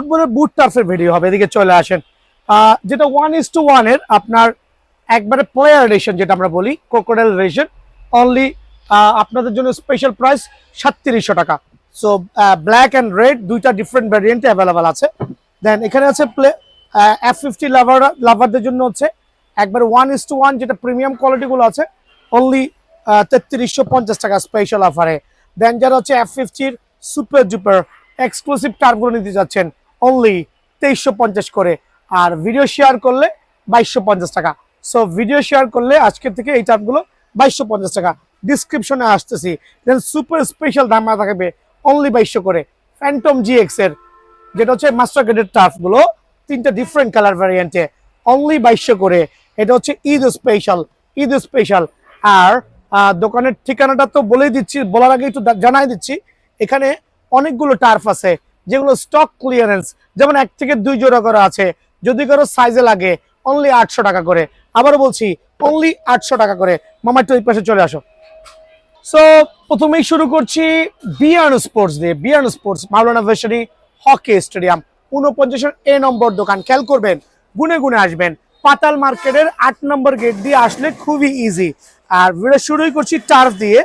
ফুটবলের বুট টার্ফের ভিডিও হবে, এদিকে চলে আসেন। যেটা 1:1 এর আপনার একবারে প্লেয়ার এডিশন যেটা আমরা বলি, ক্রোকোডাইল ভার্সন, অনলি আপনাদের জন্য স্পেশাল প্রাইস 3700 টাকা। সো ব্ল্যাক অ্যান্ড রেড দুইটা ডিফারেন্ট ভ্যারিয়েন্টে অ্যাভেলেবেল আছে। দেন এখানে আছে F50 লাভারদের জন্য হচ্ছে একবার 1:1 যেটা প্রিমিয়াম কোয়ালিটিগুলো আছে, অনলি 3350 টাকা স্পেশাল অফারে। দেন যারা হচ্ছে F50 সুপার জুপার এক্সক্লুসিভ টার্ফগুলো নিতে যাচ্ছেন, অনলি 2350 করে। আর ভিডিও শেয়ার করলে 2250 টাকা। সো ভিডিও শেয়ার করলে আজকের থেকে এই টার্ফগুলো 2250 টাকা। ডিসক্রিপশনে আসতেছি। দেন সুপার স্পেশাল দাম থাকবে অনলি 2200 করে। ফ্যান্টম GX এর যেটা হচ্ছে মাস্টার গ্রেডের টার্ফগুলো, তিনটা ডিফারেন্ট কালার ভ্যারিয়েন্টে, অনলি 2200 করে। এটা হচ্ছে ঈদ স্পেশাল। আর দোকানের ঠিকানাটা তো বলেই দিচ্ছি, বলার আগে একটু জানাই দিচ্ছি, এখানে অনেকগুলো টার্ফ আছে যেগুলো স্টক ক্লিয়ারেন্স, যেমন 1 থেকে 2 জোড়া করা আছে, যদি কারো সাইজে লাগে অনলি 800 টাকা করে। আবার বলছি অনলি 800 টাকা করে। মামা একটু এই পাশে চলে আসো। সো প্রথমেই শুরু করছি বিয়ার্ন স্পোর্টস দিয়ে। বিয়ার্ন স্পোর্টস মাওলানা ভাসানী হকি স্টেডিয়াম 49 নম্বর দোকান। খেয়াল করবেন, গুনে গুনে আসবেন। পাতাল মার্কেটের 8 নম্বর গেট দিয়ে আসলে খুবই ইজি। আর ভিডিও শুরুই করছি টার্ফ দিয়ে,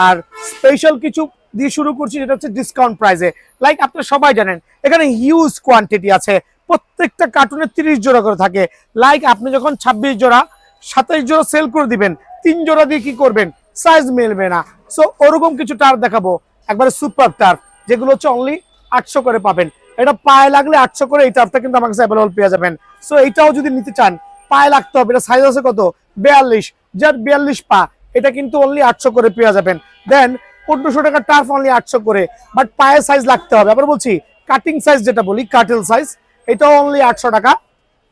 আর স্পেশাল কিছু দিয়ে শুরু করছি যেটা হচ্ছে ডিসকাউন্ট প্রাইসে। লাইক আপনারা সবাই জানেন এখানে হিউজ কোয়ান্টিটি আছে, প্রত্যেকটা কার্টুনে 30 জোড়া করে থাকে। লাইক আপনি যখন 26 জোড়া 27 জোড়া সেল করে দিবেন, 3 জোড়া দিয়ে কি করবেন, সাইজ মিলবে না। সো ওরকম কিছু টার্ফ দেখাবো, একবারে সুপার টার্ফ, যেগুলো হচ্ছে অনলি 800 করে পাবেন। এটা পায়ে লাগলে 800 করে, এই টার্ফটা কিন্তু আমার কাছে অ্যাভেলেবল পেয়ে যাবেন। সো এইটাও যদি নিতে চান, পায়ে লাগতে হবে। এটা সাইজ আছে কত, 42, যার 42 পা, এটা কিন্তু অনলি 800 করে পেয়ে যাবেন। দেন 1500 টাকা টার্ফ অনলি 800 করে, বাট পায়ে সাইজ লাগতে হবে। আবার বলছি কাটিং সাইজ যেটা বলি, কাটেল সাইজ, এটাও অনলি 800 টাকা।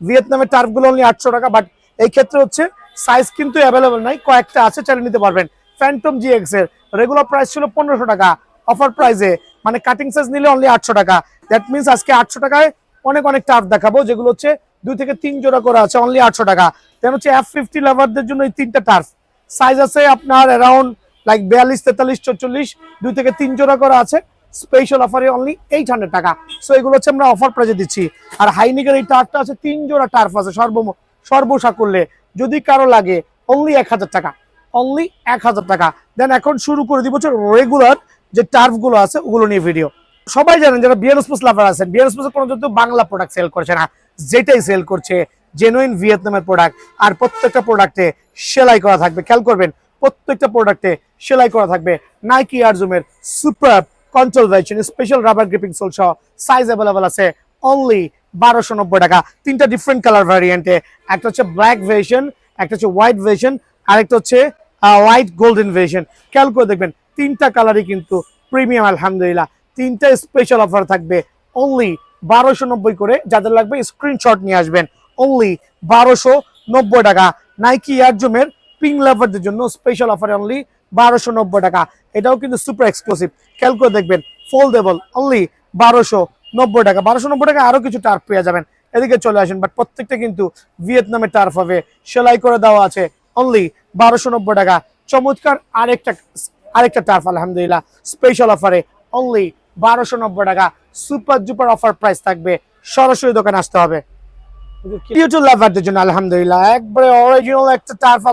ভিয়েতনামের টার্ফগুলো অনলি 800 টাকা, বাট এই ক্ষেত্রে হচ্ছে সাইজ কিন্তু অ্যাভেলেবল নাই, কয়েকটা আছে, চালিয়ে নিতে পারবেন। ফ্যান্টম GX এর রেগুলার প্রাইস ছিল 1500 টাকা, অফার প্রাইসে মানে কাটিং সাইজ নিলে অনলি 800 টাকা। দ্যাট মিনস আজকে 800 টাকায় অনেক টার্ফ দেখাবো, যেগুলো হচ্ছে 2 থেকে 3 জোড়া করা আছে, অনলি 800 টাকা। দেন হচ্ছে F50 লাভারদের জন্য এই 3টা টার্ফ, সাইজ আছে আপনার অ্যারাউন্ড লাইক 42, 43, 44, 2 থেকে 3 জোড়া করা আছে, স্পেশাল অফারে অনলি 800 টাকা। সো এগুলো হচ্ছে আমরা অফার প্রাইসে দিচ্ছি। আর হাইনিকের এই টার্ফটা আছে, 3 জোড়া টার্ফ আছে সর্বসাকুল্যে, যদি কারো লাগে অনলি 1000 টাকা, অনলি 1000 টাকা। দেন এখন শুরু করে দিব হচ্ছে রেগুলার যে টার্ফগুলো আছে ওগুলো নিয়ে ভিডিও। সবাই জানেন যারা বিয়ার স্পোর্টস লাভার আছেন, বিয়ার স্পোর্টস কোনো যত বাংলা প্রোডাক্ট সেল করছে না, যেটাই সেল করছে জেনুইন ভিয়েতনামের প্রোডাক্ট। আর প্রত্যেকটা প্রোডাক্টে সেলাই করা থাকবে, খেয়াল করবেন, প্রত্যেকটা প্রোডাক্টে সেলাই করা থাকবে। নাইকি এয়ারজুমের super control version special rubber gripping sole সহ সাইজ অ্যাভেলেবল আছে, অনলি 1290 টাকা। 3টা ডিফারেন্ট কালার ভ্যারিয়েন্টে, একটা হচ্ছে ব্ল্যাক ভার্সন, একটা হচ্ছে হোয়াইট ভার্সন, আরেকটা হচ্ছে হোয়াইট গোল্ডেন ভার্সন। খেয়াল করে দেখবেন 3টা কালারই কিন্তু প্রিমিয়াম আলহামদুলিল্লাহ। 3টা স্পেশাল অফার থাকবে, অনলি 1290 করে। যাদের লাগবে স্ক্রিনশট নিয়ে আসবেন, অনলি 1290 টাকা। নাইকি এয়ারজুমের পিঙ্ক লাভারদের জন্য স্পেশাল অফারে অনলি 1290 টাকা। এটাও কিন্তু সুপার এক্সক্লুসিভ, খেয়াল করে দেখবেন, ফোল্ডেবল, অনলি 1290 টাকা। 1290 টাকা আরো কিছু টার্ফ পেয়ে যাবেন, এদিকে চলে আসেন। বাট প্রত্যেকটা কিন্তু ভিয়েতনামের টার্ফ হবে, সেলাই করে দেওয়া আছে, অনলি 1290 টাকা। চমৎকার আরেকটা টার্ফ আলহামদুলিল্লাহ স্পেশাল অফারে, অনলি 1290 টাকা। সুপার জুপার অফার প্রাইস থাকবে, সরাসরি দোকানে আসতে হবে। ইউটিউব লাভারদের জন্য আলহামদুলিল্লাহ একবারে অরিজিনাল একটা টার্ফ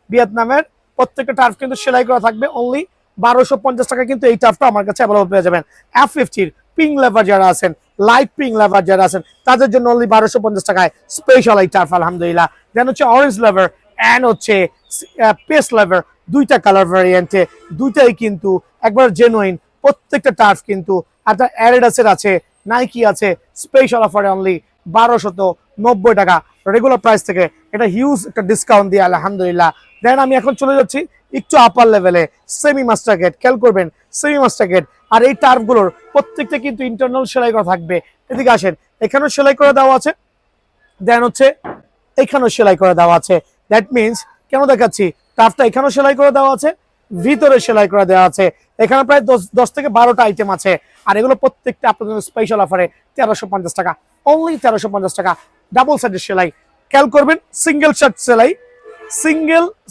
ভিয়েতনামের, প্রত্যেকটা টার্ফ কিন্তু সেলাই করা থাকবে, অনলি 1250 টাকা। কিন্তু এই টার্ফটা আমার কাছে অ্যাভেলেবল পেয়ে যাবেন। F50 পিঙ্ক লাভার যারা আছেন, লাইট পিঙ্ক লাভার যারা আছেন, তাদের জন্য অনলি 1250 টাকায় স্পেশাল এই টার্ফ আলহামদুলিল্লাহ। দেন হচ্ছে অরেঞ্জ লাভার অ্যান্ড হচ্ছে পেস্ট লাভার, 2টা কালার ভ্যারিয়েন্টে, দুইটাই কিন্তু একবার জেনুইন। প্রত্যেকটা টার্ফ কিন্তু আপনার অ্যাডিডাসের আছে, নাইকি আছে, স্পেশাল অফারে অনলি 1290 টাকা রেগুলার প্রাইস থেকে। এটা হিউজ একটা ডিসকাউন্ট দিয়ে আলহামদুলিল্লাহ। দেন আমি এখন চলে যাচ্ছি একটু আপার লেভেলে, সেমি মাস্টার গেট। খেয়াল করবেন সেমি মাস্টার গেট, আর এই টার্ফগুলোর প্রত্যেকটা কিন্তু ইন্টারনাল সেলাই করা থাকবে। এদিকে আসেন, এখানেও সেলাই করে দেওয়া আছে, দেন হচ্ছে এখানেও সেলাই করে দেওয়া আছে। দ্যাট মিনস কেন দেখাচ্ছি, টার্ফটা এখানেও সেলাই করে দেওয়া আছে, ভিতরে সেলাই করে দেওয়া আছে। এখানে প্রায় 10 থেকে 12টা আইটেম আছে, আর এগুলো প্রত্যেকটা আপনাদের স্পেশাল অফারে 1350 টাকা, অনলি 1350 টাকা। ডাবল সাইডের সেলাই, খেয়াল করবেন, সিঙ্গেল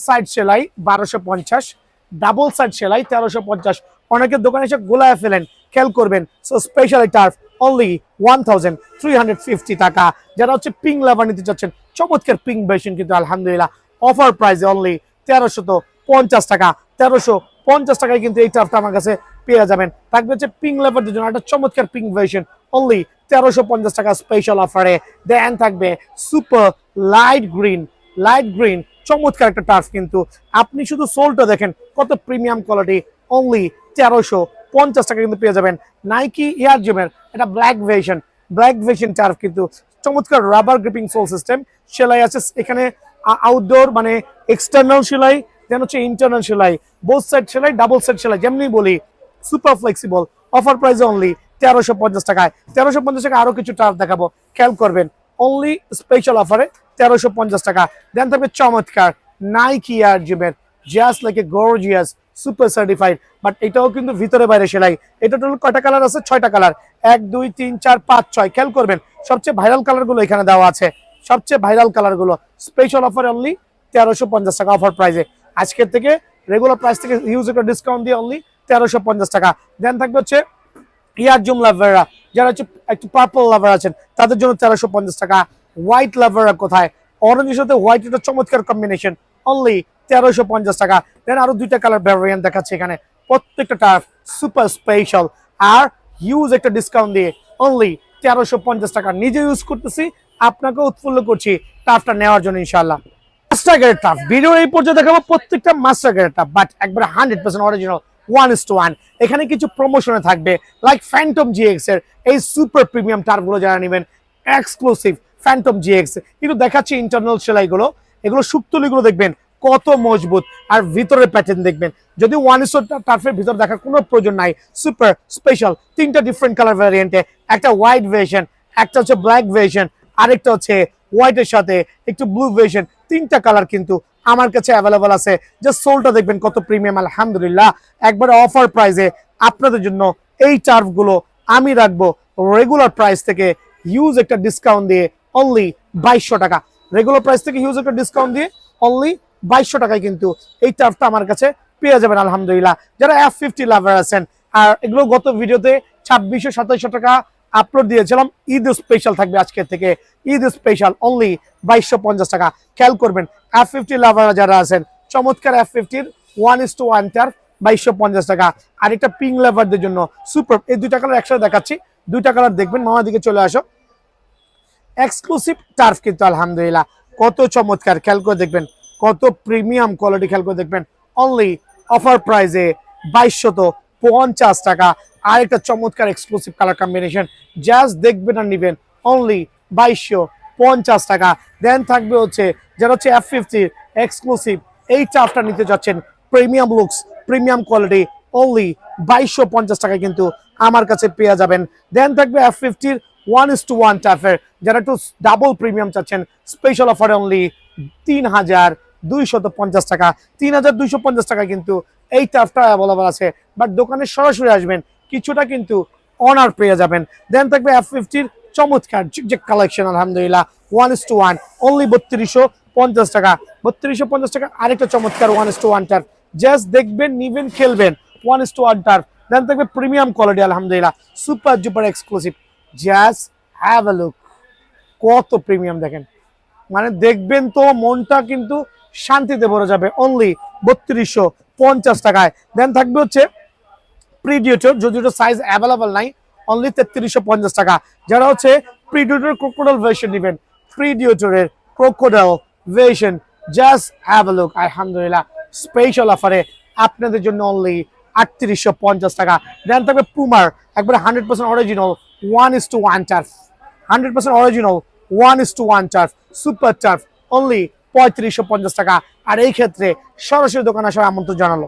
সাইড সেলাই 1250, ডাবল সাইড সেলাই 1350। অনেকের দোকানে এসে গোলায় ফেলেন, খেয়াল করবেন। সো স্পেশাল টার্ফ অনলি 1350 টাকা। যারা হচ্ছে পিঙ্ক লাভার নিতে চাচ্ছেন, চমৎকার পিঙ্ক ভার্সন কিন্তু আলহামদুলিল্লাহ অফার প্রাইসে অনলি 1350 টাকা। 1350 টাকায় কিন্তু এই টাফটা আমার কাছে পেয়ে যাবেন। থাকবে হচ্ছে পিঙ্ক লাভারদের জন্য একটা চমৎকার পিঙ্ক ভার্সন অনলি 1350 টাকা স্পেশাল অফারে। দেন থাকবে সুপার লাইট গ্রিন চমৎকার একটা টার্ফ, কিন্তু আপনি শুধু সোলটা দেখেন কত প্রিমিয়াম কোয়ালিটি, অনলি 1350 টাকা কিন্তু পেয়ে যাবেন। নাইকি এয়ার জিমের এটা ব্ল্যাক ভার্সন টার্ফ, কিন্তু চমৎকার রাবার গ্রিপিং সোল সিস্টেম, সেলাই আছে এখানে আউটডোর মানে এক্সটার্নাল সেলাই, দেন হচ্ছে ইন্টারনাল সেলাই, বোথ সাইড সেলাই, ডাবল সাইড সেলাই যেমনি বলি, সুপার ফ্লেক্সিবল। অফার প্রাইসে অনলি 1350 টাকায়। 1350 টাকা আরো কিছু টার্ফ দেখাবো, খেয়াল করবেন অনলি স্পেশাল অফারে 1350 টাকা। দেন থাকবে চমৎকার নাইকি এয়ার জিমের just like a gorgeous super certified, but এটাও কিন্তু ভিতরে বাইরে সেলাই। এটা টোটাল কয়টা কালার আছে? 6টা কালার, 1 2 3 4 5 6। খেয়াল করবেন সবচেয়ে ভাইরাল কালার গুলো এখানে দেওয়া আছে, সবচেয়ে ভাইরাল কালার গুলো স্পেশাল অফারে অনলি 1350 টাকা অফার প্রাইসে। আজকের থেকে রেগুলার প্রাইস থেকে হিউজ একটা ডিসকাউন্ট দিয়ে অনলি 1350 টাকা। দেন থাকবে হচ্ছে ইয়ার জুম লাভাররা, যারা হচ্ছে একটু পার্পল লাভার আছেন তাদের জন্য 1350 টাকা। হোয়াইট লাভাররা কোথায়? অরেঞ্জের সাথে হোয়াইট একটা চমৎকার কম্বিনেশন, অনলি 1350 টাকা। দেন আরো 2টা কালার ভ্যারিয়েন্ট দেখাচ্ছে এখানে, প্রত্যেকটা টার্ফ সুপার স্পেশাল আর হিউজ একটা ডিসকাউন্ট দিয়ে অনলি 1350 টাকা। নিজে ইউজ করতেছি, আপনাকে উৎফুল্ল করছি টার্ফটা নেওয়ার জন্য ইনশাআল্লাহ। মাস্টার গ্রেড টার্ফ ভিডিও এই পর্যায়ে দেখাবো প্রত্যেকটা মাস্টার গ্রেড টার্ফ, বাট একবারে 100% অরিজিনাল 1:1। এখানে কিছু প্রমোশনে থাকবে, লাইক ফ্যান্টম জিএক্স এর এই সুপার প্রিমিয়াম টার্ফগুলো যারা নেবেন এক্সক্লুসিভ ফ্যান্টম জিএক্স। কিন্তু দেখাচ্ছি ইন্টারনাল সেলাইগুলো, এগুলো সুক্তলিগুলো দেখবেন কত মজবুত, আর ভিতরের প্যাটার্ন দেখবেন। যদি 1:1 টার্ফের ভিতর দেখার কোনো প্রয়োজন নাই, সুপার স্পেশাল 3টা ডিফারেন্ট কালার ভ্যারিয়েন্টে, একটা হোয়াইট ভার্সন, একটা হচ্ছে ব্ল্যাক ভার্সন, আরেকটা হচ্ছে হোয়াইটের সাথে একটু ব্লু ভার্সন। 3টা কালার কিন্তু আমার কাছে অ্যাভেলেবল আছে। জাস্ট সোলটা দেখবেন কত প্রিমিয়াম আলহামদুলিল্লাহ, একবারে অফার প্রাইসে আপনাদের জন্য এই টার্ফগুলো আমি রাখবো রেগুলার প্রাইস থেকে হিউজ একটা ডিসকাউন্ট দিয়ে অনলি 2200 টাকা। রেগুলার প্রাইস থেকে হিউজ একটা ডিসকাউন্ট দিয়ে অনলি 2200 টাকায় কিন্তু এই টার্ফটা আমার কাছে পেয়ে যাবেন আলহামদুলিল্লাহ। যারা F50 লাভার আছেন, আর এগুলো গত ভিডিওতে 2600 2700 টাকা আপলোড দিয়েছিলাম, ঈদ স্পেশাল থাকবে আজকের থেকে, ঈদ স্পেশাল অনলি 2250 টাকা। খেয়াল করবেন F50 লাভার যারা আছেন, চমৎকার F50 1:1 টার্ফ 2250 টাকা। আর একটা পিঙ্ক লাভারদের জন্য সুপার, এই 2টা কালার একসাথে দেখাচ্ছি, 2টা কালার দেখবেন, মামা দিকে চলে আসো। এক্সক্লুসিভ টার্ফ কিন্তু আলহামদুলিল্লাহ কত চমৎকার, খেয়াল করে দেখবেন কত প্রিমিয়াম কোয়ালিটি, খেয়াল করে দেখবেন অনলি অফার প্রাইসে 2250 টাকা। আর একটা চমৎকার এক্সক্লুসিভ কালার কম্বিনেশন, জাস্ট দেখবেন আর নিবেন অনলি 2250 টাকা। দেন থাকবে হচ্ছে যারা হচ্ছে F50 এক্সক্লুসিভ এই টার্ফটা নিতে যাচ্ছেন, premium looks premium quality, only 2250 টাকায় কিন্তু আমার কাছে পেয়ে যাবেন। দেন থাকবে F50 1:1 টার্ফের, যারা একটু ডাবল প্রিমিয়াম চাচ্ছেন, স্পেশাল অফারে অনলি 3250 টাকা। 3250 টাকা কিন্তু এই টার্ফটা অ্যাভেলেবল আছে, বাট দোকানে সরাসরি আসবেন কিছুটা কিন্তু অনার পেয়ে যাবেন। দেন থাকবে F50 চমৎকার জিগজ্যাগ কালেকশন আলহামদুলিল্লাহ 1:1 অনলি 3250 টাকা। 3250 টাকা আরেকটা চমৎকার 1:1 টার্ফ, জাস্ট দেখবেন নিবেন খেলবেন 1:1 টার্ফ। দেন থাকবে প্রিমিয়াম কোয়ালিটি আলহামদুলিল্লাহ super duper exclusive, just have a look কত প্রিমিয়াম দেখেন, মানে দেখবেন তো মনটা কিন্তু শান্তিতে ভরে যাবে অনলি 3250 টাকায়। দেন থাকবে হচ্ছে প্রিডিয়েটর, যদি ওটা সাইজ অ্যাভেলেবল নাই, অনলি 3350 টাকা। যারা হচ্ছে প্রিডিয়েটর ক্রোকোডাইল ভার্সন নেবেন, প্রিডিয়েটরের crocodile version just have a look আলহামদুলিল্লাহ স্পেশাল অফারে আপনাদের জন্য অনলি 3850 টাকা। দেন থাকবে পুমার একবারে 100% original 1:1 turf, 100% original 1:1 turf super turf only 3550 টাকা। আর এই ক্ষেত্রে সরাসরি দোকানে আসার আমন্ত্রণ জানালো।